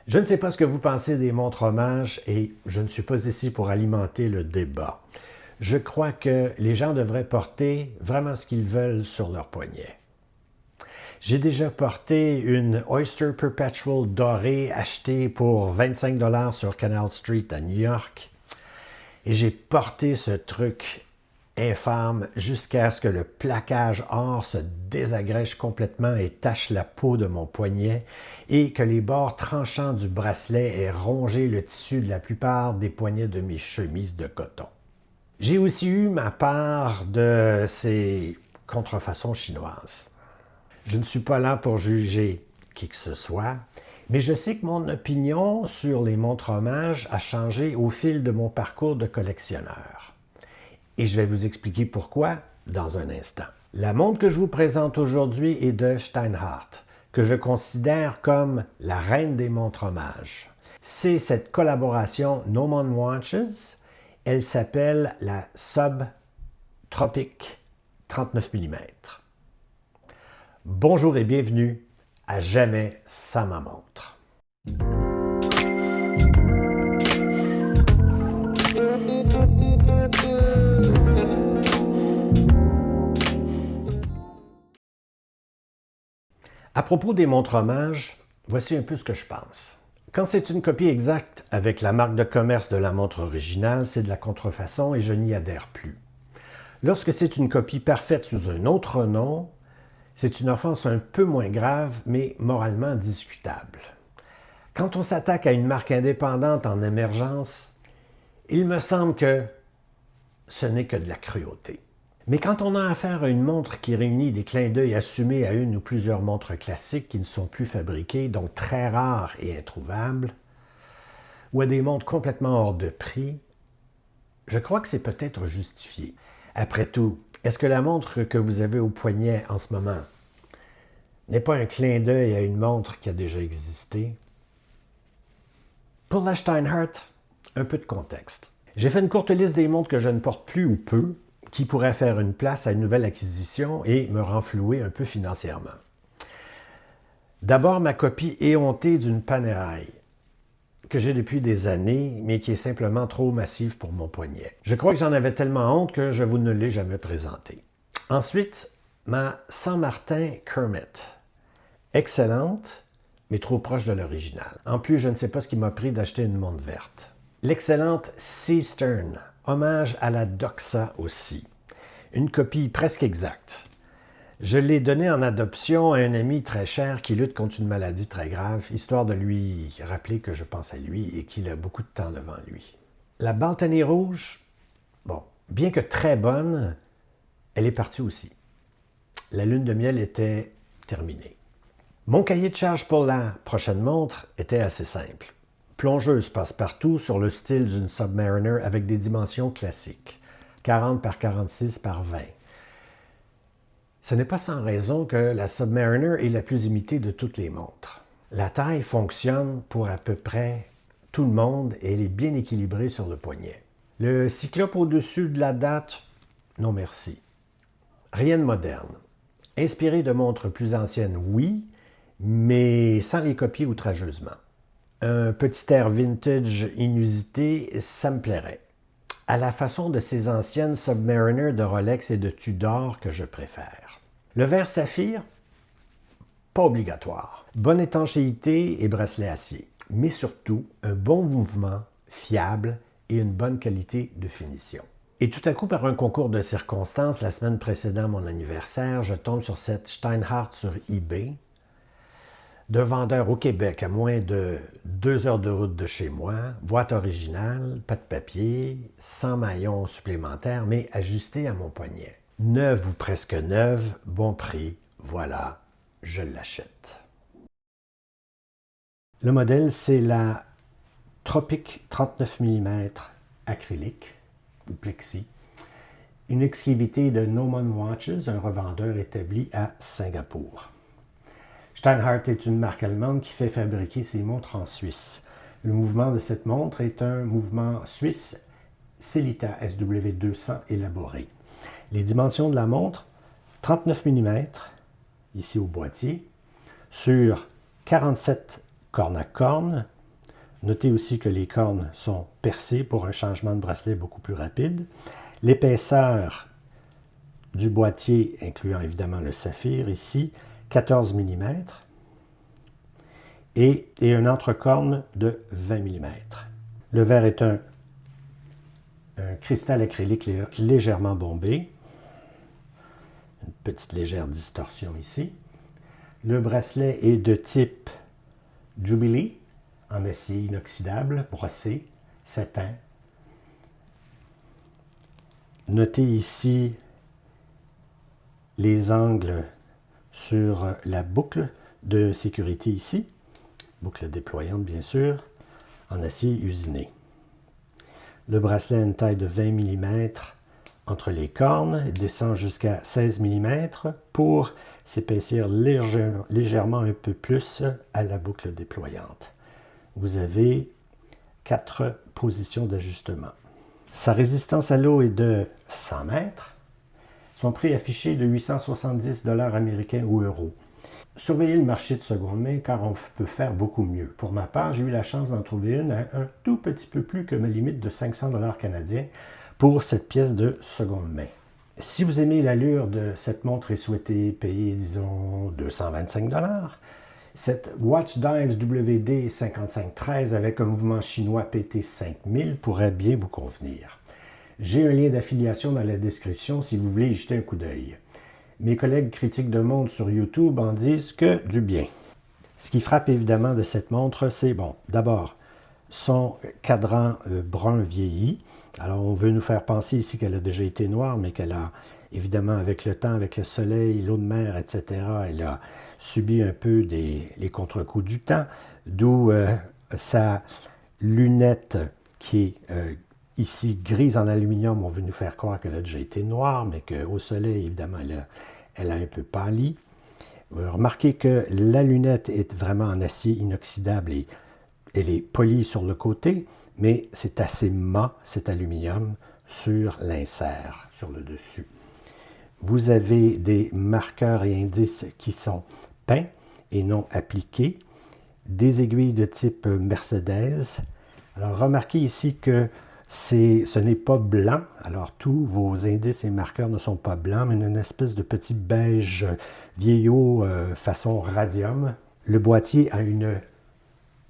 Je ne sais pas ce que vous pensez des montres hommages et je ne suis pas ici pour alimenter le débat. Je crois que les gens devraient porter vraiment ce qu'ils veulent sur leur poignet. J'ai déjà porté une Oyster Perpetual dorée achetée pour 25 $ sur Canal Street à New York. Et j'ai porté ce truc infâme jusqu'à ce que le plaquage or se désagrège complètement et tache la peau de mon poignet et que les bords tranchants du bracelet aient rongé le tissu de la plupart des poignets de mes chemises de coton. J'ai aussi eu ma part de ces contrefaçons chinoises. Je ne suis pas là pour juger qui que ce soit, mais je sais que mon opinion sur les montres hommages a changé au fil de mon parcours de collectionneur. Et je vais vous expliquer pourquoi dans un instant. La montre que je vous présente aujourd'hui est de Steinhardt, que je considère comme la reine des montres hommages. C'est cette collaboration Nomon Watches. Elle s'appelle la Subtropic 39 mm. Bonjour et bienvenue à Jamais sans ma montre. À propos des montres hommages, voici un peu ce que je pense. Quand c'est une copie exacte avec la marque de commerce de la montre originale, c'est de la contrefaçon et je n'y adhère plus. Lorsque c'est une copie parfaite sous un autre nom, c'est une offense un peu moins grave, mais moralement discutable. Quand on s'attaque à une marque indépendante en émergence, il me semble que ce n'est que de la cruauté. Mais quand on a affaire à une montre qui réunit des clins d'œil assumés à une ou plusieurs montres classiques qui ne sont plus fabriquées, donc très rares et introuvables, ou à des montres complètement hors de prix, je crois que c'est peut-être justifié. Après tout, est-ce que la montre que vous avez au poignet en ce moment n'est pas un clin d'œil à une montre qui a déjà existé? Pour la Steinhardt, un peu de contexte. J'ai fait une courte liste des montres que je ne porte plus ou peu, qui pourraient faire une place à une nouvelle acquisition et me renflouer un peu financièrement. D'abord, ma copie éhontée d'une Panerai, que j'ai depuis des années, mais qui est simplement trop massive pour mon poignet. Je crois que j'en avais tellement honte que je vous ne l'ai jamais présentée. Ensuite, ma Saint Martin Kermit. Excellente, mais trop proche de l'original. En plus, je ne sais pas ce qui m'a pris d'acheter une montre verte. L'excellente Seastern, hommage à la Doxa aussi. Une copie presque exacte. Je l'ai donnée en adoption à un ami très cher qui lutte contre une maladie très grave, histoire de lui rappeler que je pense à lui et qu'il a beaucoup de temps devant lui. La Baltany rouge, bon, bien que très bonne, elle est partie aussi. La lune de miel était terminée. Mon cahier de charge pour la prochaine montre était assez simple. Plongeuse passe-partout sur le style d'une Submariner avec des dimensions classiques, 40 par 46 par 20. Ce n'est pas sans raison que la Submariner est la plus imitée de toutes les montres. La taille fonctionne pour à peu près tout le monde et elle est bien équilibrée sur le poignet. Le cyclope au-dessus de la date, non merci. Rien de moderne. Inspiré de montres plus anciennes, oui, mais sans les copier outrageusement. Un petit air vintage inusité, ça me plairait. À la façon de ces anciennes Submariner de Rolex et de Tudor que je préfère. Le verre saphir, pas obligatoire. Bonne étanchéité et bracelet acier. Mais surtout, un bon mouvement, fiable et une bonne qualité de finition. Et tout à coup, par un concours de circonstances, la semaine précédant mon anniversaire, je tombe sur cette Steinhardt sur eBay, d'un vendeur au Québec à moins de 2 heures de route de chez moi, boîte originale, pas de papier, sans maillon supplémentaire, mais ajusté à mon poignet. Neuve ou presque neuve, bon prix, voilà, je l'achète. Le modèle, c'est la Tropic 39 mm acrylique ou plexi, une exclusivité de Nomon Watches, un revendeur établi à Singapour. Steinhardt est une marque allemande qui fait fabriquer ses montres en Suisse. Le mouvement de cette montre est un mouvement suisse Sellita SW200 élaboré. Les dimensions de la montre, 39 mm, ici au boîtier, sur 47 corne à corne, Notez aussi que les cornes sont percées pour un changement de bracelet beaucoup plus rapide. L'épaisseur du boîtier, incluant évidemment le saphir ici, 14 mm, et un entre-corne de 20 mm. Le verre est un cristal acrylique légèrement bombé. Une petite légère distorsion ici. Le bracelet est de type Jubilee, en acier inoxydable, brossé, satin. Notez ici les angles sur la boucle de sécurité ici, boucle déployante bien sûr, en acier usiné. Le bracelet a une taille de 20 mm entre les cornes, il descend jusqu'à 16 mm pour s'épaissir légèrement un peu plus à la boucle déployante. Vous avez 4 positions d'ajustement. Sa résistance à l'eau est de 100 mètres. Son prix affiché est de 870 $ américains ou euros. Surveillez le marché de seconde main car on peut faire beaucoup mieux. Pour ma part, j'ai eu la chance d'en trouver une à un tout petit peu plus que ma limite de 500 $ canadiens pour cette pièce de seconde main. Si vous aimez l'allure de cette montre et souhaitez payer, disons, 225 $, cette Watch Dives WD 5513 avec un mouvement chinois PT5000 pourrait bien vous convenir. J'ai un lien d'affiliation dans la description si vous voulez y jeter un coup d'œil. Mes collègues critiques de montres sur YouTube en disent que du bien. Ce qui frappe évidemment de cette montre, c'est, bon, d'abord, son cadran brun vieilli. Alors, on veut nous faire penser ici qu'elle a déjà été noire, mais qu'elle a, évidemment, avec le temps, avec le soleil, l'eau de mer, etc., elle a subi un peu les contre-coups du temps, d'où sa lunette qui est ici grise en aluminium. On veut nous faire croire qu'elle a déjà été noire, mais qu'au soleil, évidemment, elle a un peu pâli. Remarquez que la lunette est vraiment en acier inoxydable et elle est polie sur le côté, mais c'est assez mat, cet aluminium, sur l'insert, sur le dessus. Vous avez des marqueurs et indices qui sont peints et non appliqués, des aiguilles de type Mercedes. Alors, remarquez ici que ce n'est pas blanc. Alors, tous vos indices et marqueurs ne sont pas blancs, mais une espèce de petit beige vieillot façon radium. Le boîtier a une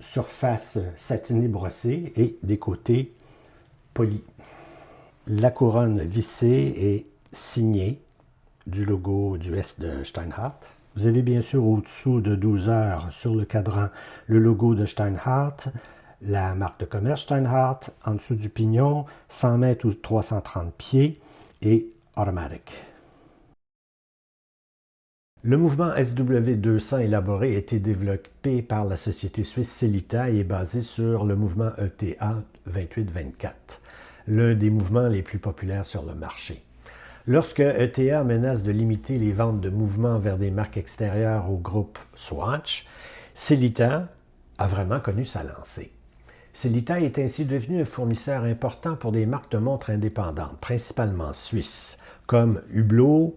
surface satinée brossée et des côtés polis. La couronne vissée est signée du logo du S de Steinhardt. Vous avez bien sûr au-dessous de 12 heures sur le cadran le logo de Steinhardt, la marque de commerce Steinhardt, en dessous du pignon, 100 mètres ou 330 pieds et automatique. Le mouvement SW200 élaboré a été développé par la société suisse Sellita et est basé sur le mouvement ETA 2824, l'un des mouvements les plus populaires sur le marché. Lorsque ETA menace de limiter les ventes de mouvements vers des marques extérieures au groupe Swatch, Sellita a vraiment connu sa lancée. Sellita est ainsi devenu un fournisseur important pour des marques de montres indépendantes, principalement suisses, comme Hublot,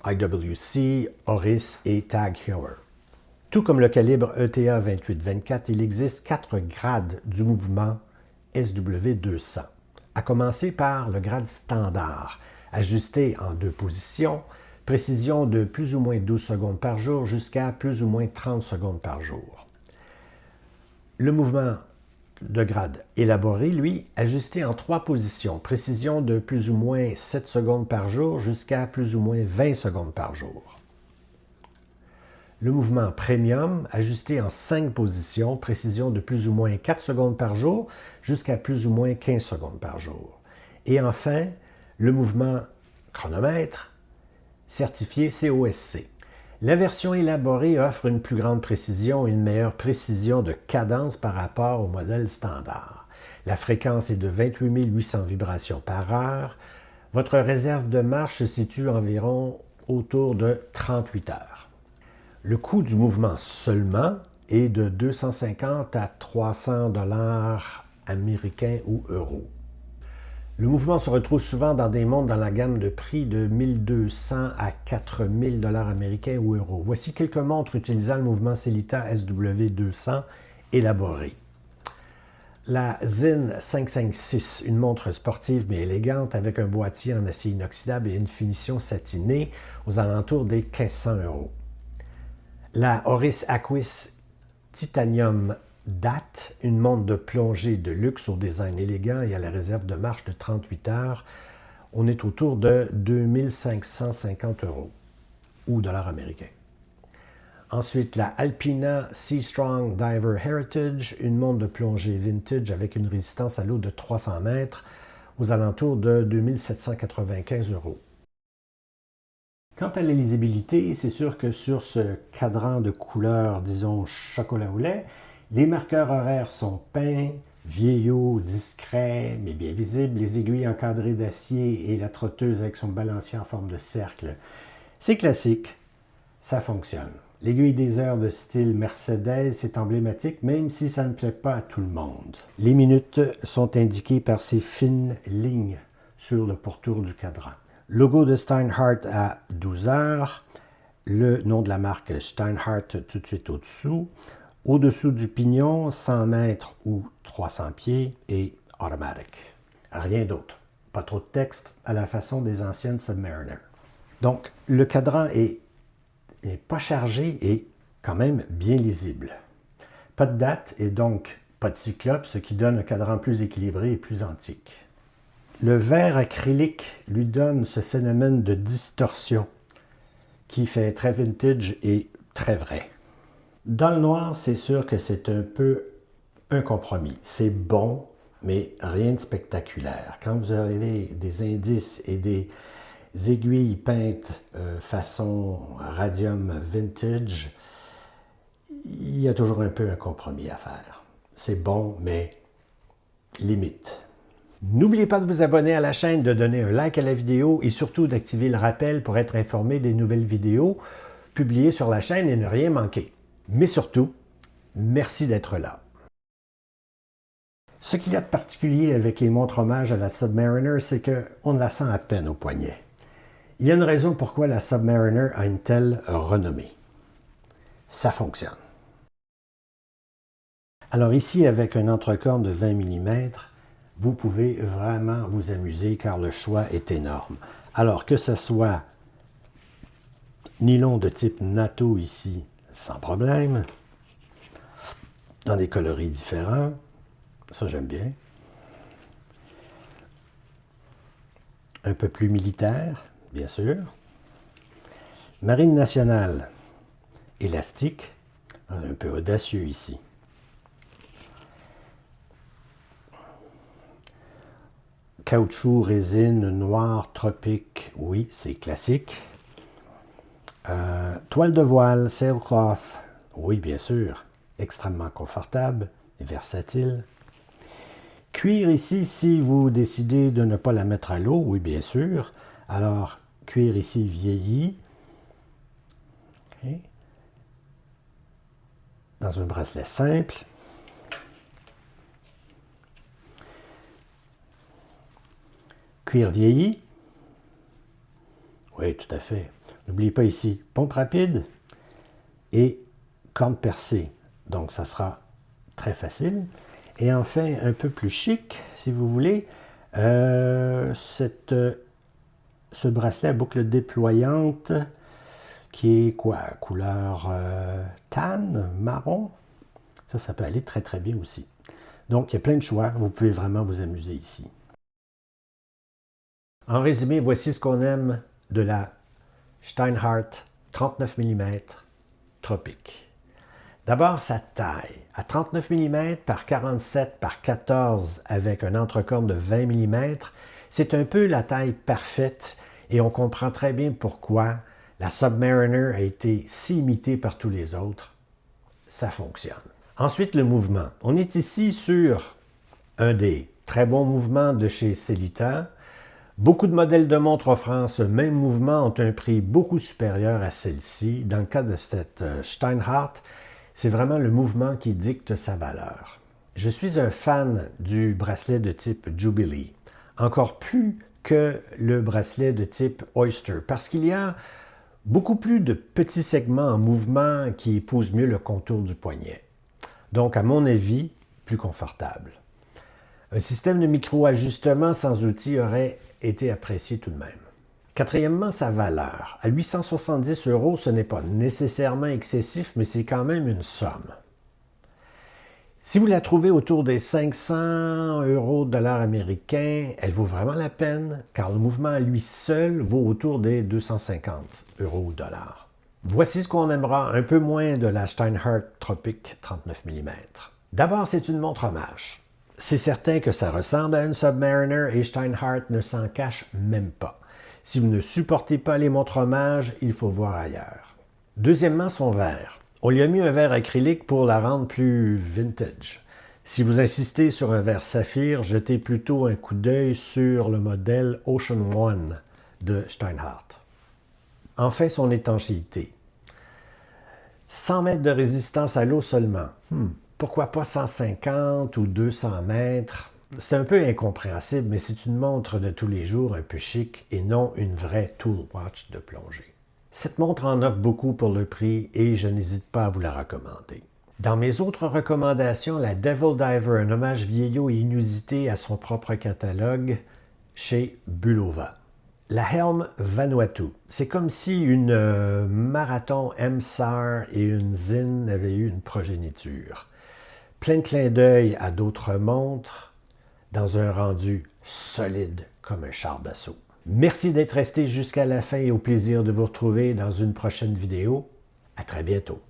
IWC, Oris et Tag Heuer. Tout comme le calibre ETA 2824, il existe 4 grades du mouvement SW200, à commencer par le grade standard, ajusté en 2 positions, précision de plus ou moins 12 secondes par jour jusqu'à plus ou moins 30 secondes par jour. Le mouvement de grade élaboré, lui, ajusté en 3 positions, précision de plus ou moins 7 secondes par jour jusqu'à plus ou moins 20 secondes par jour. Le mouvement premium, ajusté en 5 positions, précision de plus ou moins 4 secondes par jour jusqu'à plus ou moins 15 secondes par jour. Et enfin, le mouvement chronomètre, certifié COSC. La version élaborée offre une plus grande précision et une meilleure précision de cadence par rapport au modèle standard. La fréquence est de 28 800 vibrations par heure. Votre réserve de marche se situe environ autour de 38 heures. Le coût du mouvement seulement est de 250 à 300 $ américains ou euros. Le mouvement se retrouve souvent dans des montres dans la gamme de prix de 1200 à 4000 $ américains ou euros. Voici quelques montres utilisant le mouvement Sellita SW200 élaboré. La Zinn 556, une montre sportive mais élégante avec un boîtier en acier inoxydable et une finition satinée aux alentours des 1500 €. La Oris Aquis Titanium DAT, une montre de plongée de luxe au design élégant et à la réserve de marche de 38 heures. On est autour de 2550 € ou dollars américains. Ensuite, la Alpina Sea Strong Diver Heritage, une montre de plongée vintage avec une résistance à l'eau de 300 mètres aux alentours de 2795 €. Quant à la lisibilité, c'est sûr que sur ce cadran de couleur, disons, chocolat au lait, les marqueurs horaires sont peints, vieillots, discrets, mais bien visibles, les aiguilles encadrées d'acier et la trotteuse avec son balancier en forme de cercle. C'est classique, ça fonctionne. L'aiguille des heures de style Mercedes est emblématique, même si ça ne plaît pas à tout le monde. Les minutes sont indiquées par ces fines lignes sur le pourtour du cadran. Logo de Steinhardt à 12 heures, le nom de la marque Steinhardt tout de suite au-dessous. Au-dessous du pignon, 100 mètres ou 300 pieds et automatique. Rien d'autre. Pas trop de texte à la façon des anciennes Submariner. Donc, le cadran est pas chargé et quand même bien lisible. Pas de date et donc pas de cyclope, ce qui donne un cadran plus équilibré et plus antique. Le verre acrylique lui donne ce phénomène de distorsion qui fait très vintage et très vrai. Dans le noir, c'est sûr que c'est un peu un compromis. C'est bon, mais rien de spectaculaire. Quand vous avez des indices et des aiguilles peintes façon radium vintage, il y a toujours un peu un compromis à faire. C'est bon, mais limite. N'oubliez pas de vous abonner à la chaîne, de donner un like à la vidéo et surtout d'activer le rappel pour être informé des nouvelles vidéos publiées sur la chaîne et ne rien manquer. Mais surtout, merci d'être là. Ce qu'il y a de particulier avec les montres hommage à la Submariner, c'est qu'on la sent à peine au poignet. Il y a une raison pourquoi la Submariner a une telle renommée. Ça fonctionne. Alors ici, avec un entrecorne de 20 mm, vous pouvez vraiment vous amuser car le choix est énorme. Alors que ce soit nylon de type NATO ici, sans problème, dans des coloris différents, ça j'aime bien. Un peu plus militaire, bien sûr. Marine nationale, élastique, un peu audacieux ici. Caoutchouc, résine, noir, tropique, oui, c'est classique. Toile de voile, sailcloth, oui, bien sûr, extrêmement confortable et versatile. Cuir ici, si vous décidez de ne pas la mettre à l'eau, oui, bien sûr. Alors, cuir ici vieilli. Okay. Dans un bracelet simple. Cuir vieilli. Oui, tout à fait. N'oubliez pas ici, pompe rapide et corne percée. Donc, ça sera très facile. Et enfin, un peu plus chic, si vous voulez, ce bracelet à boucle déployante qui est quoi? Couleur tan, marron. Ça peut aller très très bien aussi. Donc, il y a plein de choix. Vous pouvez vraiment vous amuser ici. En résumé, voici ce qu'on aime de la Steinhardt 39 mm Tropique. D'abord, sa taille. À 39 mm par 47 par 14 avec un entrecorne de 20 mm, c'est un peu la taille parfaite et on comprend très bien pourquoi la Submariner a été si imitée par tous les autres. Ça fonctionne. Ensuite, le mouvement. On est ici sur un des très bons mouvements de chez Sellita. Beaucoup de modèles de montres offrant ce même mouvement ont un prix beaucoup supérieur à celle-ci. Dans le cas de cette Steinhardt, c'est vraiment le mouvement qui dicte sa valeur. Je suis un fan du bracelet de type Jubilee, encore plus que le bracelet de type Oyster, parce qu'il y a beaucoup plus de petits segments en mouvement qui épousent mieux le contour du poignet. Donc, à mon avis, plus confortable. Un système de micro-ajustement sans outil aurait été apprécié tout de même. Quatrièmement, sa valeur. À 870 €, ce n'est pas nécessairement excessif, mais c'est quand même une somme. Si vous la trouvez autour des 500 € de dollar américain, elle vaut vraiment la peine, car le mouvement à lui seul vaut autour des 250 € ou dollars. Voici ce qu'on aimera un peu moins de la Steinhardt Tropic 39 mm. D'abord, c'est une montre hommage. C'est certain que ça ressemble à une Submariner et Steinhardt ne s'en cache même pas. Si vous ne supportez pas les montres hommage, il faut voir ailleurs. Deuxièmement, son verre. On lui a mis un verre acrylique pour la rendre plus vintage. Si vous insistez sur un verre saphir, jetez plutôt un coup d'œil sur le modèle Ocean One de Steinhardt. Enfin, son étanchéité. 100 mètres de résistance à l'eau seulement. Pourquoi pas 150 ou 200 mètres? C'est un peu incompréhensible, mais c'est une montre de tous les jours un peu chic et non une vraie tool watch de plongée. Cette montre en offre beaucoup pour le prix et je n'hésite pas à vous la recommander. Dans mes autres recommandations, la Devil Diver, un hommage vieillot et inusité à son propre catalogue chez Bulova. La Helm Vanuatu. C'est comme si une Marathon MSAR et une Zinn avaient eu une progéniture. Plein de clins d'œil à d'autres montres dans un rendu solide comme un char d'assaut. Merci d'être resté jusqu'à la fin et au plaisir de vous retrouver dans une prochaine vidéo. À très bientôt.